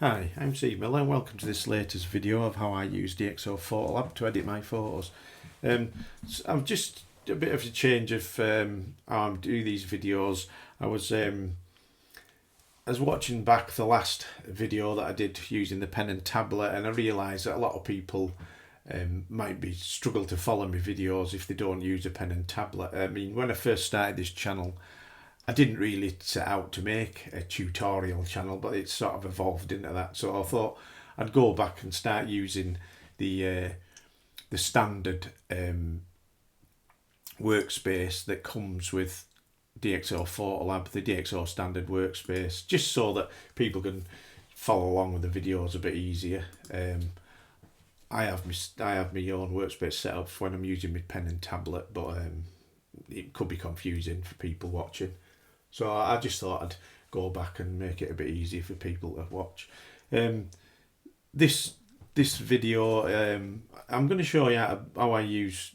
Hi, I'm Steve Miller and welcome to this latest video of how I use DxO Photolab to edit my photos. I'm just a bit of a change of how I do these videos. I was watching back the last video that I did using the pen and tablet, and I realised that a lot of people might struggle to follow my videos if they don't use a pen and tablet. I mean, when I first started this channel, I didn't really set out to make a tutorial channel, but it's sort of evolved into that. So I thought I'd go back and start using the standard workspace that comes with DxO Photolab, the DxO standard workspace, just so that people can follow along with the videos a bit easier. I have my own workspace set up when I'm using my pen and tablet, but it could be confusing for people watching. So I just thought I'd go back and make it a bit easier for people to watch. This video, I'm going to show you how I use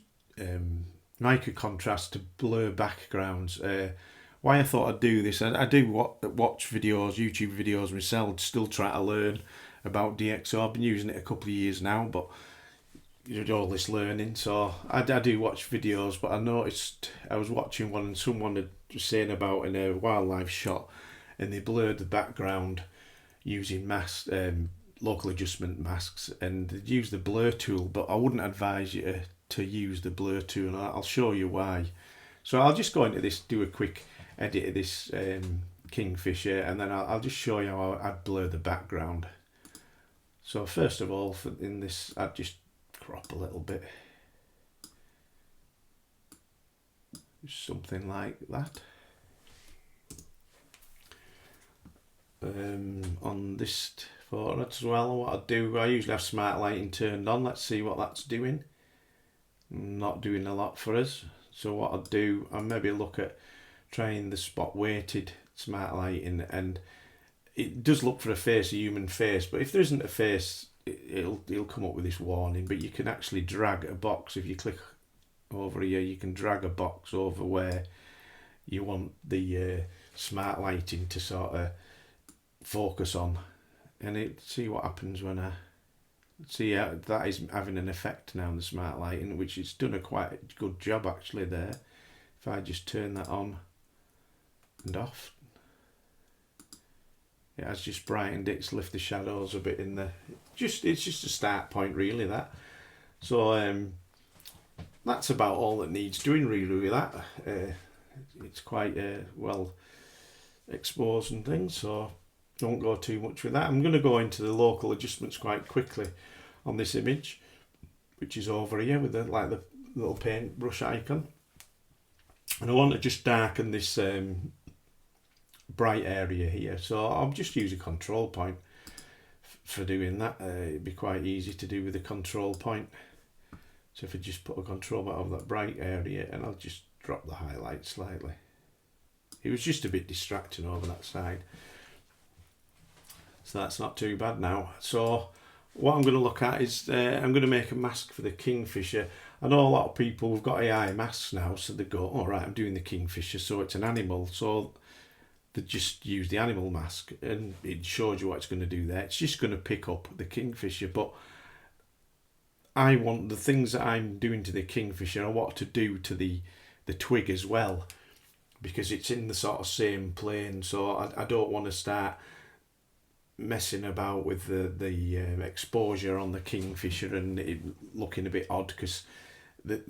micro contrast to blur backgrounds. Why I thought I'd do this, I do watch videos, YouTube videos myself, still try to learn about DxO. I've been using it a couple of years now, but you know, all this learning, so I do watch videos. But I noticed I was watching one and someone had saying about in a wildlife shot, and they blurred the background using local adjustment masks, and they'd use the blur tool, but I wouldn't advise you to use the blur tool, and I'll show you why. So I'll just go into this, do a quick edit of this kingfisher, and then I'll just show you how I'd blur the background. So first of all, in this, I'd just crop a little bit, something like that. On this photo as well, what I usually have smart lighting turned on. Let's see what that's doing. Not doing a lot for us. So what I'll do, I'll maybe look at trying the spot weighted smart lighting, and it does look for a face, a human face, but if there isn't a face, it'll come up with this warning. But you can actually drag a box. If you click over here, you can drag a box over where you want the smart lighting to sort of focus on, and see what happens when I see that is having an effect now on the smart lighting, which it's done a quite good job actually there. If I just turn that on and off, it has just brightened it, lift the shadows a bit in there. It's just a start point really, that. So that's about all that needs doing really with that. It's quite well exposed and things, so don't go too much with that. I'm going to go into the local adjustments quite quickly on this image, which is over here with the little paintbrush icon, and I want to just darken this bright area here, so I'll just use a control point for doing that. It'd be quite easy to do with a control point. So if I just put a control point over that bright area, and I'll just drop the highlight slightly. It was just a bit distracting over that side, so that's not too bad now. So what I'm going to look at is I'm going to make a mask for the kingfisher. I know a lot of people have got AI masks now, so they go, all right, I'm doing the kingfisher, so it's an animal, so they just use the animal mask, and it shows you what it's going to do there. It's just going to pick up the kingfisher, but I want the things that I'm doing to the kingfisher, I want to do to the twig as well, because it's in the sort of same plane. So I don't want to start messing about with the exposure on the kingfisher and it looking a bit odd, because the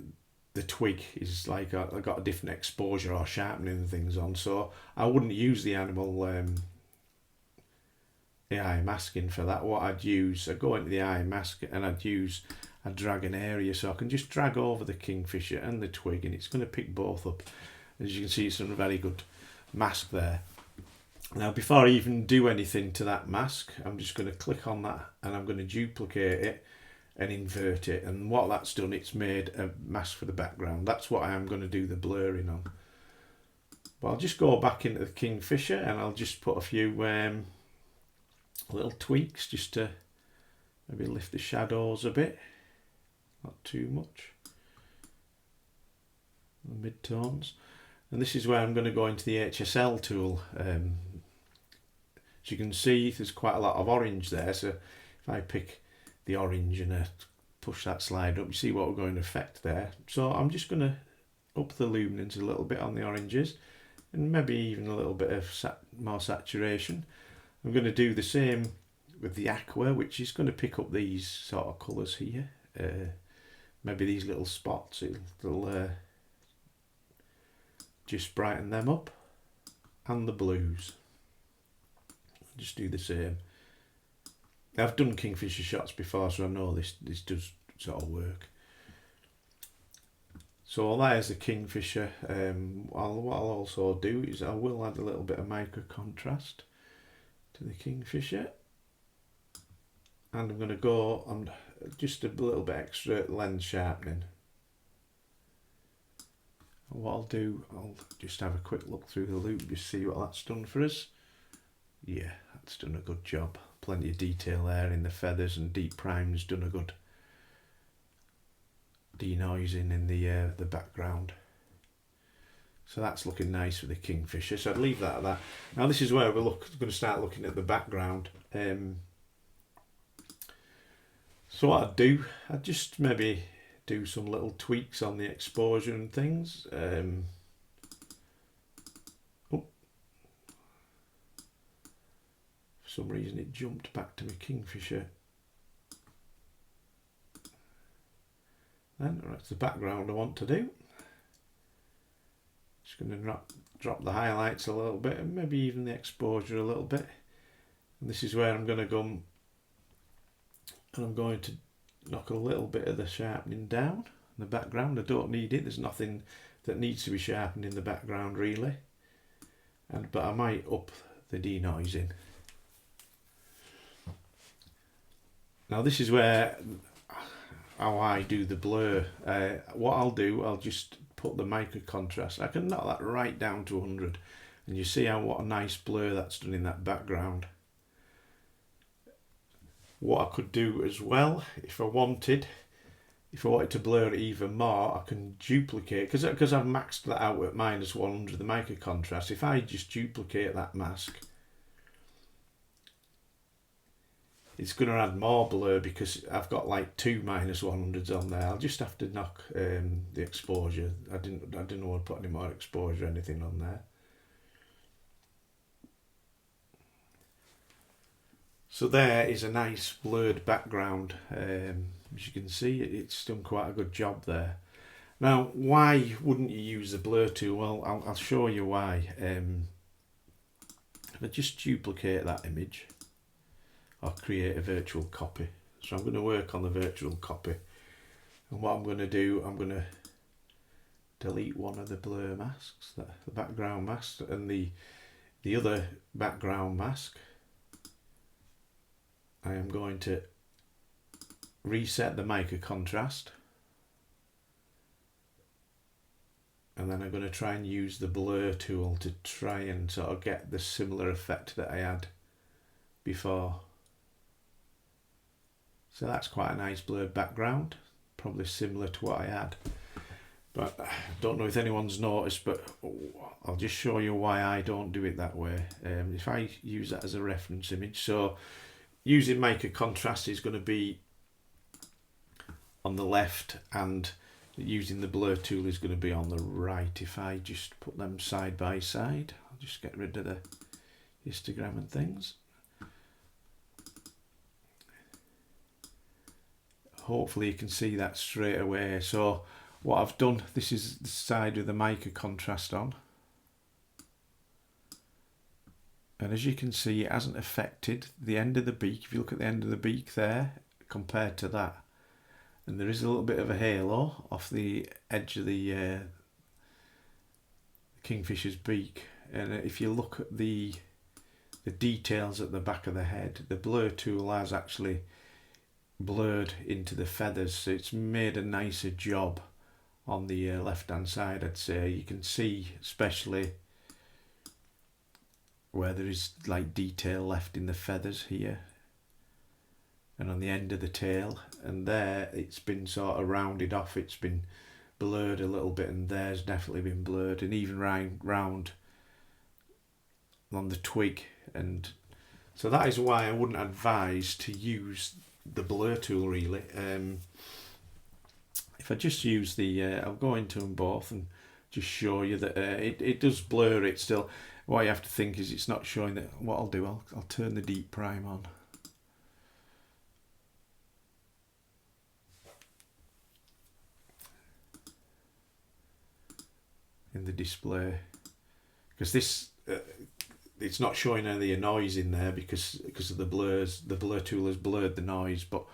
twig is like I've got a different exposure or sharpening things on, so I wouldn't use the animal AI masking for that. What I'd use, I'd go into the AI mask and I'd drag an area, so I can just drag over the kingfisher and the twig, and it's going to pick both up. As you can see, it's a very good mask there. Now before I even do anything to that mask, I'm just going to click on that and I'm going to duplicate it and invert it, and what that's done, it's made a mask for the background. That's what I am going to do the blurring on. But I'll just go back into the kingfisher and I'll just put a few little tweaks just to maybe lift the shadows a bit, not too much, the mid-tones. And this is where I'm going to go into the HSL tool, As you can see, there's quite a lot of orange there, so if I pick the orange and push that slide up, you see what we're going to affect there. So I'm just going to up the luminance a little bit on the oranges, and maybe even a little bit of more saturation. I'm going to do the same with the aqua, which is going to pick up these sort of colours here. Maybe these little spots, it'll just brighten them up. And the blues. Just do the same. I've done kingfisher shots before, so I know this does sort of work. So there's the kingfisher. What I'll also do is I will add a little bit of micro contrast to the kingfisher, and I'm going to go on just a little bit extra lens sharpening. And what I'll do, I'll just have a quick look through the loop, just see what that's done for us. Yeah, that's done a good job. Plenty of detail there in the feathers, and deep prime's done a good denoising in the background. So that's looking nice with the kingfisher, so I'd leave that at that. Now this is where we're going to start looking at the background. So what I'd do, I'd just maybe do some little tweaks on the exposure and things. For some reason it jumped back to my kingfisher. Then that's the background I want to do. Just going to drop the highlights a little bit, and maybe even the exposure a little bit. And this is where I'm going to go, and I'm going to knock a little bit of the sharpening down in the background. I don't need it. There's nothing that needs to be sharpened in the background really. But I might up the denoising. Now this is where how I do the blur. What I'll do, I'll just put the micro contrast. I can knock that right down to 100, and you see what a nice blur that's done in that background. What I could do as well, if I wanted to blur it even more, I can duplicate, because I've maxed that out at -100, the micro contrast. If I just duplicate that mask, it's going to add more blur because I've got like 2 -100s on there. I'll just have to knock the exposure. I didn't want to put any more exposure or anything on there. So there is a nice blurred background. As you can see, it's done quite a good job there. Now, why wouldn't you use the blur tool? Well, I'll show you why. If I just duplicate that image, or create a virtual copy. So I'm going to work on the virtual copy. And what I'm going to do, I'm going to delete one of the blur masks, the background mask, and the other background mask. I am going to reset the micro contrast, and then I'm going to try and use the blur tool to try and sort of get the similar effect that I had before. So that's quite a nice blurred background, probably similar to what I had. But I don't know if anyone's noticed, but I'll just show you why I don't do it that way. If I use that as a reference image, so using micro contrast is going to be on the left, and using the blur tool is going to be on the right. If I just put them side by side, I'll just get rid of the histogram and things. Hopefully you can see that straight away. So what I've done, this is the side with the micro contrast on. And as you can see, it hasn't affected the end of the beak. If you look at the end of the beak there, compared to that. And there is a little bit of a halo off the edge of the kingfisher's beak. And if you look at the details at the back of the head, the blur tool has actually blurred into the feathers, so it's made a nicer job on the left hand side. I'd say you can see especially where there is like detail left in the feathers here and on the end of the tail, and there it's been sort of rounded off, it's been blurred a little bit, and there's definitely been blurred, and even round on the twig and So that is why I wouldn't advise to use the blur tool really. If I just use the, I'll go into them both and just show you that it does blur it still. What you have to think is it's not showing that. What I'll do, I'll turn the deep prime on. In the display, because this it's not showing any noise in there because of the blurs. The blur tool has blurred the noise, but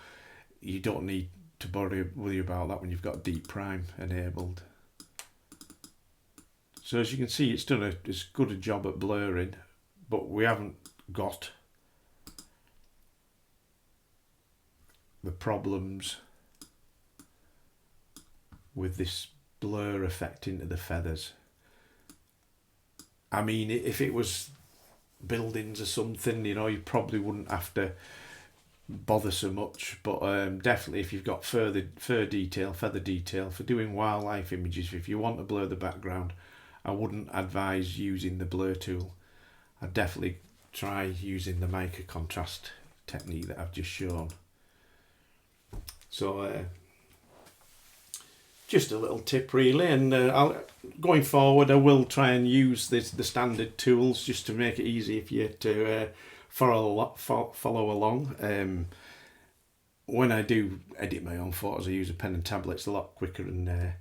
you don't need to worry about that when you've got deep prime enabled. So as you can see, it's done as good a job at blurring, but we haven't got the problems with this blur effect into the feathers. I mean, if it was buildings or something, you know, you probably wouldn't have to bother so much, but definitely if you've got feather detail for doing wildlife images, if you want to blur the background, I wouldn't advise using the blur tool. I'd definitely try using the micro contrast technique that I've just shown. So just a little tip really, and going forward I will try and use the standard tools just to make it easy for you to follow along. When I do edit my own photos, I use a pen and tablet. It's a lot quicker and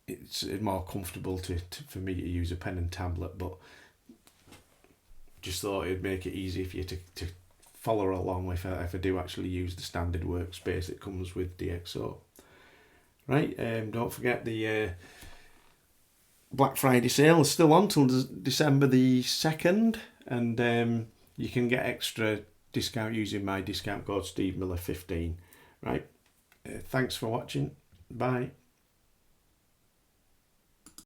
it's more comfortable for me to use a pen and tablet, but just thought it'd make it easy for you to follow along if I do actually use the standard workspace that comes with DxO. Right, don't forget the Black Friday sale is still on till December the 2nd, and you can get extra discount using my discount code SteveMiller15. Right, thanks for watching. Bye.